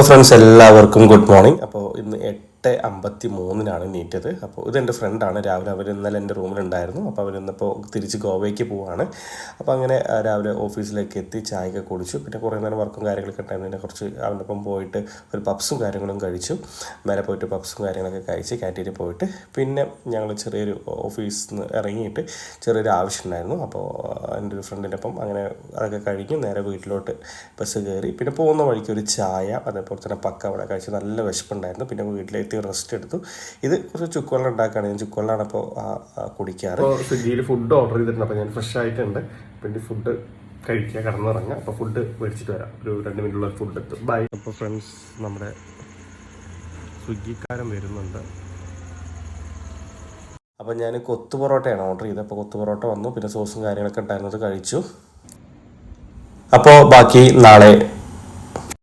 Friends എല്ലാവർക്കും good morning. അപ്പോൾ ഇന്ന് 8:53 നീറ്റത്. അപ്പോൾ ഇതെൻ്റെ ഫ്രണ്ടാണ്. രാവിലെ അവർ ഇന്നലെ എൻ്റെ റൂമിലുണ്ടായിരുന്നു. അപ്പോൾ അവരിന്നിപ്പോൾ തിരിച്ച് ഗോവയ്ക്ക് പോവുകയാണ്. അപ്പോൾ അങ്ങനെ രാവിലെ ഓഫീസിലേക്ക് എത്തി ചായയൊക്കെ കുടിച്ചു. പിന്നെ കുറേ നേരം വർക്കും കാര്യങ്ങളൊക്കെ ഉണ്ടായിരുന്നു. പിന്നെ കുറച്ച് അവൻ്റെ ഒപ്പം പോയിട്ട് ഒരു പപ്സും കാര്യങ്ങളും കഴിച്ചു. മേലെ പോയിട്ട് പപ്സും കാര്യങ്ങളൊക്കെ കഴിച്ച് ക്യാൻറ്റീനിൽ പോയിട്ട് പിന്നെ ഞങ്ങൾ ചെറിയൊരു ഓഫീസിൽ നിന്ന് ഇറങ്ങിയിട്ട് ചെറിയൊരു ആവശ്യം ഉണ്ടായിരുന്നു. അപ്പോൾ എൻ്റെ ഒരു ഫ്രണ്ടിൻ്റെ ഒപ്പം അങ്ങനെ അതൊക്കെ കഴിഞ്ഞ് നേരെ വീട്ടിലോട്ട് ബസ് കയറി. പിന്നെ പോകുന്ന വഴിക്ക് ഒരു ചായ അതേപോലെ തന്നെ പക്കവട കഴിച്ച് നല്ല വിശപ്പുണ്ടായിരുന്നു. പിന്നെ വീട്ടിലെത്തി റെസ്റ്റ് എടുത്തു. ഇത് കുറച്ച് ചുക്കുവെള്ളം ഉണ്ടാക്കുകയാണ്. ഞാൻ ചുക്കുവെള്ളമാണ് ഇപ്പോൾ കുടിക്കാറ്. അപ്പോൾ സ്വിഗ്ഗിയിൽ ഫുഡ് ഓർഡർ ചെയ്തിട്ടുണ്ട്. അപ്പോൾ ഞാൻ ഫ്രഷ് ആയിട്ടുണ്ട്. പിന്നെ ഫുഡ് കഴിക്കുക, കിടന്നിറങ്ങുക. അപ്പോൾ ഫുഡ് മേടിച്ചിട്ട് വരാം. ഒരു 2 മിനിറ്റുള്ള ഫുഡ് എത്തും. ബൈ. അപ്പോൾ ഫ്രണ്ട്സ്, നമ്മുടെ സ്വിഗ്ഗിക്കാരൻ വരുന്നുണ്ട്. അപ്പോൾ ഞാൻ കൊത്തു പൊറോട്ടയാണ് ഓർഡർ ചെയ്തത്. അപ്പോൾ കൊത്തു പൊറോട്ട വന്നു. പിന്നെ സോസും കാര്യങ്ങളൊക്കെ ഉണ്ടായിരുന്നത് കഴിച്ചു. അപ്പോൾ ബാക്കി നാളെ